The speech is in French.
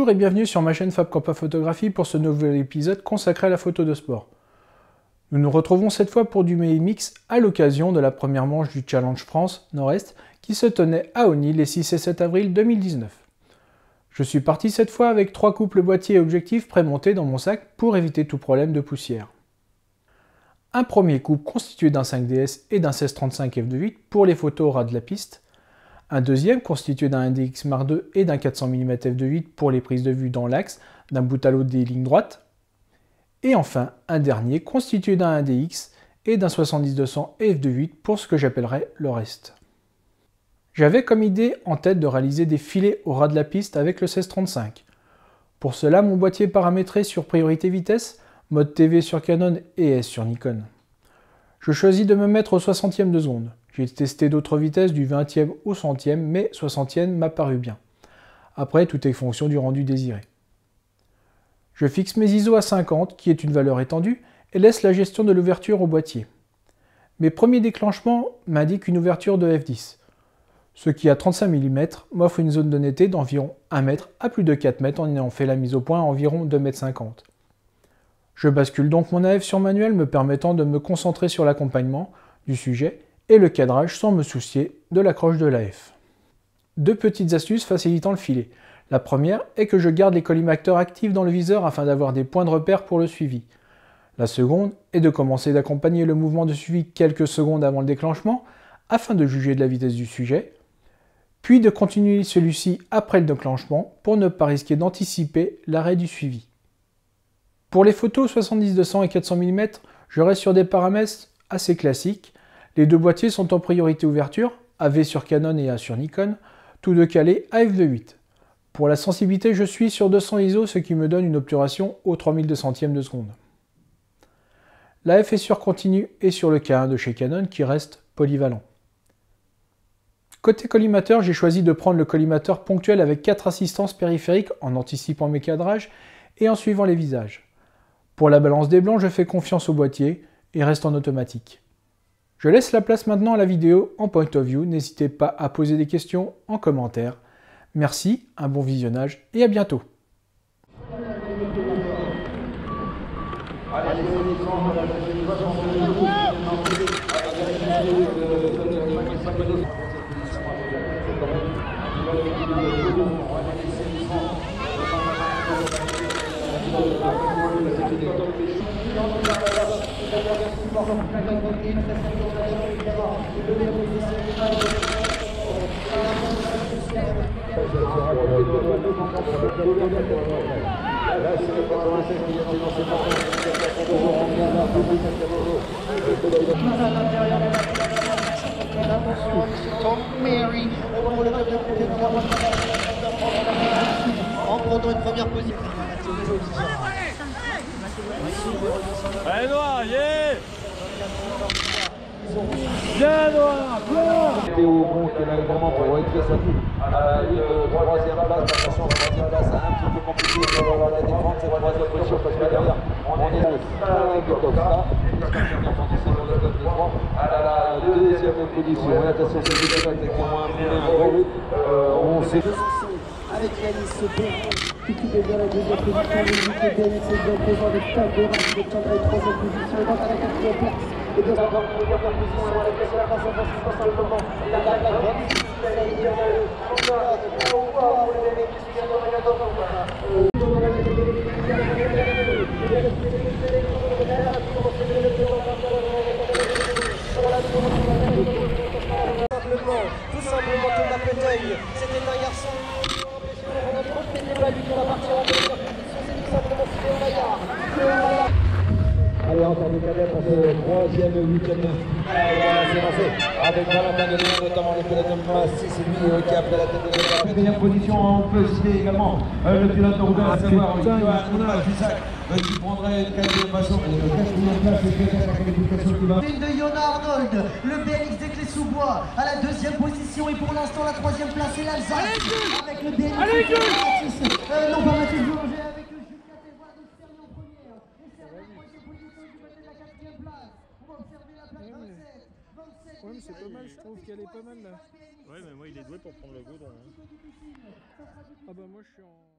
Bonjour et bienvenue sur ma chaîne Fab Campa Photographie pour ce nouvel épisode consacré à la photo de sport. Nous nous retrouvons cette fois pour du BMX à l'occasion de la première manche du Challenge France Nord-Est qui se tenait à Osny les 6 et 7 avril 2019. Je suis parti cette fois avec 3 couples boîtiers et objectifs prémontés dans mon sac pour éviter tout problème de poussière. Un premier couple constitué d'un 5DS et d'un 16-35 f2.8 pour les photos au ras de la piste. Un deuxième constitué d'un DX Mark II et d'un 400 mm f2.8 pour les prises de vue dans l'axe, d'un bout à l'autre des lignes droites. Et enfin, un dernier constitué d'un DX et d'un 70-200 f2.8 pour ce que j'appellerais le reste. J'avais comme idée en tête de réaliser des filets au ras de la piste avec le 16-35. Pour cela, mon boîtier est paramétré sur priorité vitesse, mode TV sur Canon et S sur Nikon. Je choisis de me mettre au 60e de seconde. J'ai testé d'autres vitesses du 20e au 100e, mais 60e m'a paru bien. Après, tout est fonction du rendu désiré. Je fixe mes ISO à 50, qui est une valeur étendue, et laisse la gestion de l'ouverture au boîtier. Mes premiers déclenchements m'indiquent une ouverture de f10, ce qui à 35 mm m'offre une zone de netteté d'environ 1 m à plus de 4 m en ayant fait la mise au point à environ 2,50 m. Je bascule donc mon AF sur manuel me permettant de me concentrer sur l'accompagnement du sujet et le cadrage sans me soucier de l'accroche de l'AF. Deux petites astuces facilitant le filet. La première est que je garde les collimateurs actifs dans le viseur afin d'avoir des points de repère pour le suivi. La seconde est de commencer d'accompagner le mouvement de suivi quelques secondes avant le déclenchement afin de juger de la vitesse du sujet, puis de continuer celui-ci après le déclenchement pour ne pas risquer d'anticiper l'arrêt du suivi. Pour les photos 70-200 et 400 mm, je reste sur des paramètres assez classiques. Les deux boîtiers sont en priorité ouverture, AV sur Canon et A sur Nikon, tous deux calés à f2.8. Pour la sensibilité, je suis sur 200 ISO, ce qui me donne une obturation au 3200e de seconde. L'AF est sur continu et sur le K1 de chez Canon qui reste polyvalent. Côté collimateur, j'ai choisi de prendre le collimateur ponctuel avec 4 assistances périphériques en anticipant mes cadrages et en suivant les visages. Pour la balance des blancs, je fais confiance au boîtier et reste en automatique. Je laisse la place maintenant à la vidéo en point of view, n'hésitez pas à poser des questions en commentaire. Merci, un bon visionnage et à bientôt. En prenant une première position. Allez Noir, yeah. Bien Noir, bien. Théo Bon qui est là vraiment pour écrire sa vie à la troisième place. Attention, la troisième place, c'est un petit peu compliqué de la défendre cette troisième position parce que derrière, on est le 5 de Costa. À la deuxième position. Et attention, c'est le qui ont un bon rythme. On sait. Avec Yanis Perron, qui est déjà la deuxième position, le Yanis est bien présent avec Tagoras, qui obtiendra une troisième position, et donc à la quatrième place, et bien la première position, à laquelle c'est la face à simplement la tout simplement Thomas Peteuil, c'était un garçon. Allez, encore des cadets pour ce troisième, huitième. Voilà, c'est lancé avec Valentin Guérin, notamment le pilote de Mas, c'est lui qui a pris la tête de la quatrième position. On peut citer également le pilote de Roubaix, à savoir Johan Jussac, qui prendrait une quatrième position. Et le quatrième place, c'est peut-être la qualification qui va. De Yona Arnold, le BMX des Clés-sous-Bois à la deuxième position et pour l'instant la troisième place c'est l'Alsace avec le BMX non pas Mathis Boulanger avec le Julien Tévois donc Sergi en première et Sergi en troisième position du côté de la quatrième place. On va observer la place 27. Ouais, mais c'est pas mal, je trouve qu'elle est pas mal là. Ouais, mais moi il est doué pour prendre le goudron. Hein. Ah bah moi je suis en...